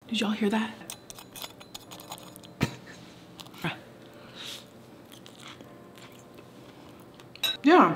Did y'all hear that? Yeah,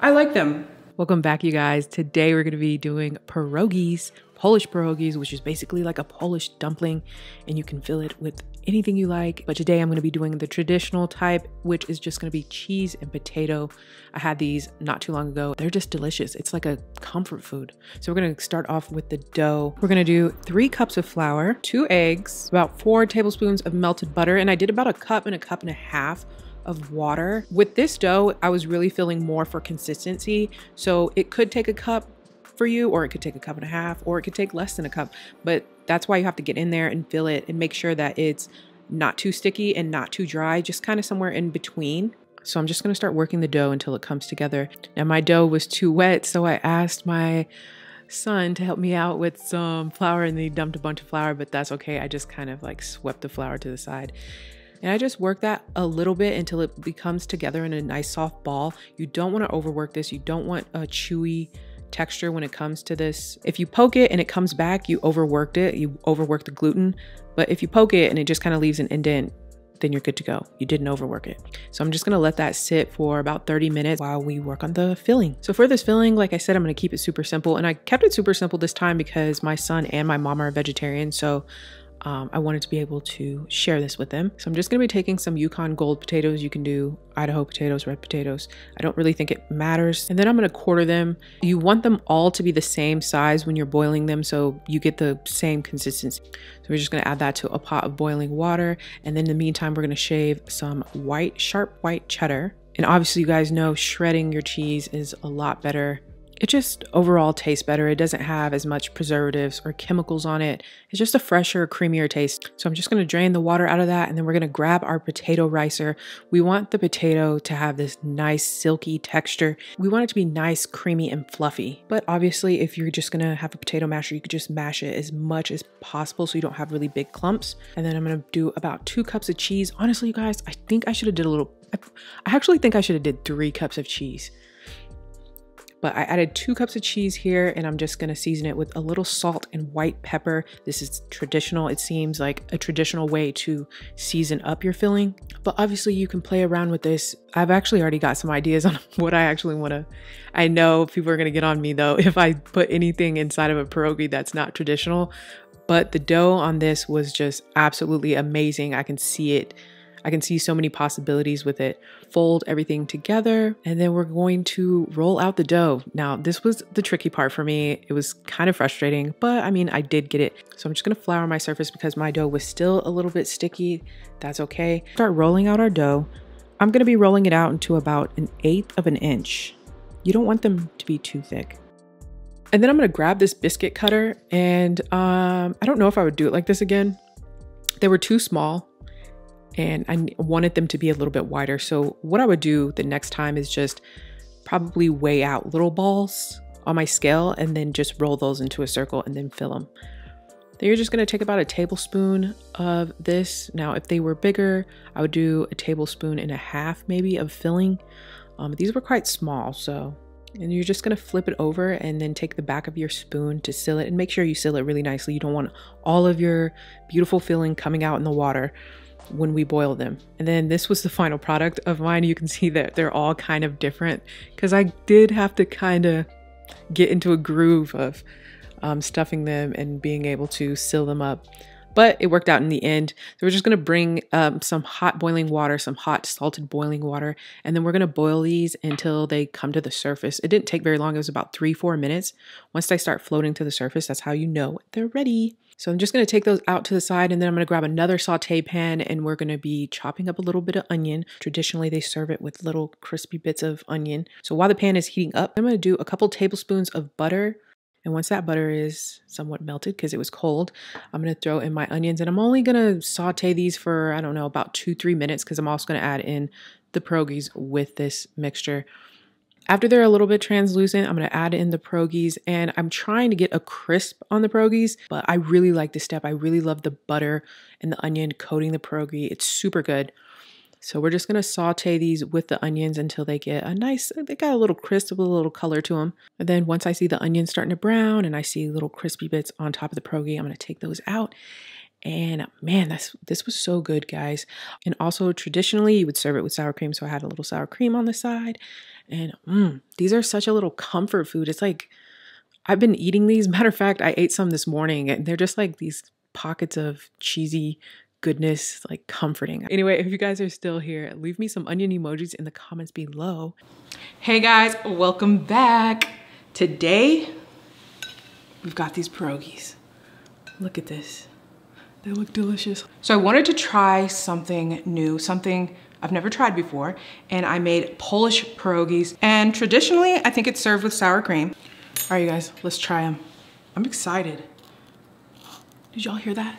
I like them. Welcome back, you guys. Today we're going to be doing pierogis, Polish pierogis, which is basically like a Polish dumpling, and you can fill it with anything you like. But today I'm going to be doing the traditional type, which is just going to be cheese and potato. I had these not too long ago. They're just delicious. It's like a comfort food. So we're going to start off with the dough. We're going to do 3 cups of flour, 2 eggs, about 4 tablespoons of melted butter, and I did about a cup and a half of water. With this dough, I was really feeling more for consistency. So it could take a cup for you, or it could take a cup and a half, or it could take less than a cup. But that's why you have to get in there and fill it and make sure that it's not too sticky and not too dry, just kind of somewhere in between. So I'm just gonna start working the dough until it comes together. Now my dough was too wet, so I asked my son to help me out with some flour, and he dumped a bunch of flour, but that's okay. I just kind of like swept the flour to the side. And I just work that a little bit until it becomes together in a nice soft ball. You don't want to overwork this. You don't want a chewy texture when it comes to this. If you poke it and it comes back, you overworked it. You overworked the gluten. But if you poke it and it just kind of leaves an indent, then you're good to go. You didn't overwork it. So I'm just gonna let that sit for about 30 minutes while we work on the filling. So for this filling, like I said, I'm gonna keep it super simple. And I kept it super simple this time because my son and my mom are vegetarian. So I wanted to be able to share this with them. So I'm just going to be taking some Yukon Gold potatoes. You can do Idaho potatoes, red potatoes. I don't really think it matters. And then I'm going to quarter them. You want them all to be the same size when you're boiling them, so you get the same consistency. So we're just going to add that to a pot of boiling water. And then in the meantime, we're going to shave some sharp white cheddar. And obviously you guys know shredding your cheese is a lot better. It just overall tastes better. It doesn't have as much preservatives or chemicals on it. It's just a fresher, creamier taste. So I'm just going to drain the water out of that, and then we're going to grab our potato ricer. We want the potato to have this nice silky texture. We want it to be nice, creamy, and fluffy. But obviously, if you're just going to have a potato masher, you could just mash it as much as possible so you don't have really big clumps. And then I'm going to do about 2 cups of cheese. Honestly, you guys, I think I should have did I actually think I should have did 3 cups of cheese. But I added 2 cups of cheese here, and I'm just gonna season it with a little salt and white pepper. This is traditional. It seems like a traditional way to season up your filling, but obviously you can play around with this. I've actually already got some ideas on what I actually wanna. I know people are gonna get on me though if I put anything inside of a pierogi that's not traditional, but the dough on this was just absolutely amazing. I can see it. I can see so many possibilities with it. Fold everything together, and then we're going to roll out the dough. Now, this was the tricky part for me. It was kind of frustrating, but I mean, I did get it. So I'm just gonna flour my surface because my dough was still a little bit sticky. That's okay. Start rolling out our dough. I'm gonna be rolling it out into about 1/8 of an inch. You don't want them to be too thick. And then I'm gonna grab this biscuit cutter, and I don't know if I would do it like this again. They were too small, and I wanted them to be a little bit wider. So what I would do the next time is just probably weigh out little balls on my scale and then just roll those into a circle and then fill them. Then you're just gonna take about 1 tablespoon of this. Now, if they were bigger, I would do 1.5 tablespoons maybe of filling. These were quite small, and you're just gonna flip it over and then take the back of your spoon to seal it, and make sure you seal it really nicely. You don't want all of your beautiful filling coming out in the water when we boil them. And then this was the final product of mine. You can see that they're all kind of different because I did have to kind of get into a groove of stuffing them and being able to seal them up. But it worked out in the end. So we're just gonna bring some hot boiling water, some hot salted boiling water, and then we're gonna boil these until they come to the surface. It didn't take very long. It was about 3-4 minutes. Once they start floating to the surface, that's how you know they're ready. So I'm just gonna take those out to the side, and then I'm gonna grab another saute pan, and we're gonna be chopping up a little bit of onion. Traditionally, they serve it with little crispy bits of onion. So while the pan is heating up, I'm gonna do a couple tablespoons of butter. And once that butter is somewhat melted, because it was cold, I'm gonna throw in my onions, and I'm only gonna saute these for, I don't know, about 2-3 minutes, because I'm also gonna add in the pierogis with this mixture. After they're a little bit translucent, I'm gonna add in the pierogis, and I'm trying to get a crisp on the pierogis, but I really like this step. I really love the butter and the onion coating the pierogi. It's super good. So we're just gonna saute these with the onions until they get they got a little crisp, a little color to them. And then once I see the onions starting to brown and I see little crispy bits on top of the pierogi, I'm gonna take those out. And man, this was so good, guys. And also traditionally you would serve it with sour cream. So I had a little sour cream on the side. And these are such a little comfort food. It's like, I've been eating these. Matter of fact, I ate some this morning and they're just like these pockets of cheesy goodness, like comforting. Anyway, if you guys are still here, leave me some onion emojis in the comments below. Hey guys, welcome back. Today, we've got these pierogis. Look at this. They look delicious. So I wanted to try something new, something I've never tried before, and I made Polish pierogis. And traditionally, I think it's served with sour cream. All right, you guys, let's try them. I'm excited. Did y'all hear that?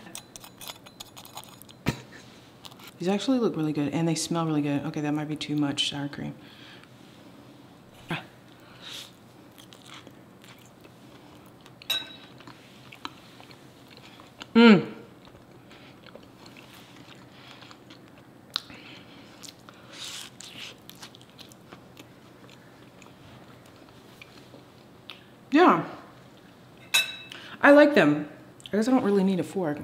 These actually look really good and they smell really good. Okay, that might be too much sour cream. Yeah, I like them. I guess I don't really need a fork.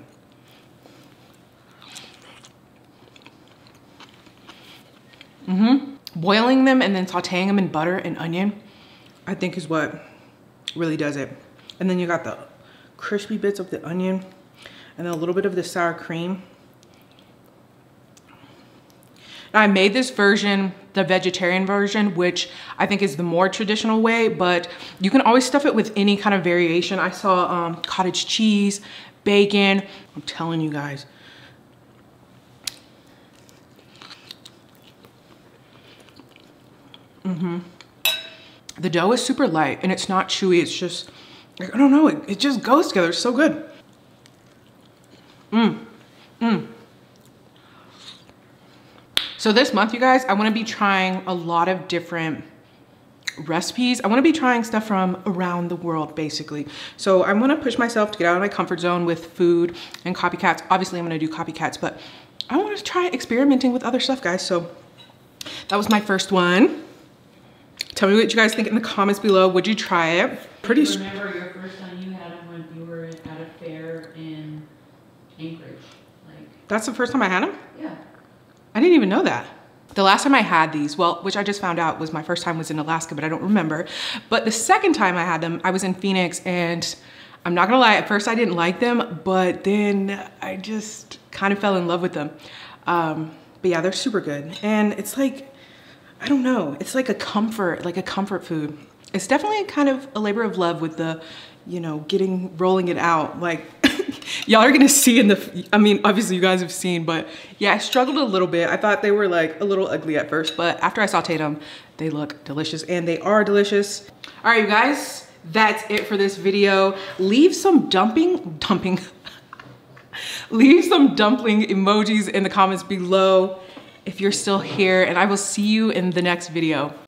Boiling them and then sauteing them in butter and onion, I think is what really does it. And then you got the crispy bits of the onion and then a little bit of the sour cream. Now I made this version, the vegetarian version, which I think is the more traditional way, but you can always stuff it with any kind of variation. I saw cottage cheese, bacon. I'm telling you guys. The dough is super light and it's not chewy. It's just, I don't know, it just goes together. It's so good. So this month, you guys, I want to be trying a lot of different recipes. I want to be trying stuff from around the world, basically. So I want to push myself to get out of my comfort zone with food and copycats. Obviously, I'm going to do copycats, but I want to try experimenting with other stuff, guys. So that was my first one. Tell me what you guys think in the comments below. Would you try it? Remember your first time you had them when you were at a fair in Anchorage? That's the first time I had them? Yeah. I didn't even know that. The last time I had these, well, which I just found out was my first time was in Alaska, but I don't remember. But the second time I had them, I was in Phoenix, and I'm not gonna lie, at first I didn't like them, but then I just kind of fell in love with them. But yeah, they're super good. And it's like, I don't know, it's like a comfort food. It's definitely kind of a labor of love with the, you know, rolling it out. Like, y'all are gonna see in the, I mean, obviously you guys have seen, but yeah, I struggled a little bit. I thought they were like a little ugly at first, but after I sauteed them, they look delicious, and they are delicious. All right, you guys, that's it for this video. Leave some leave some dumpling emojis in the comments below if you're still here, and I will see you in the next video.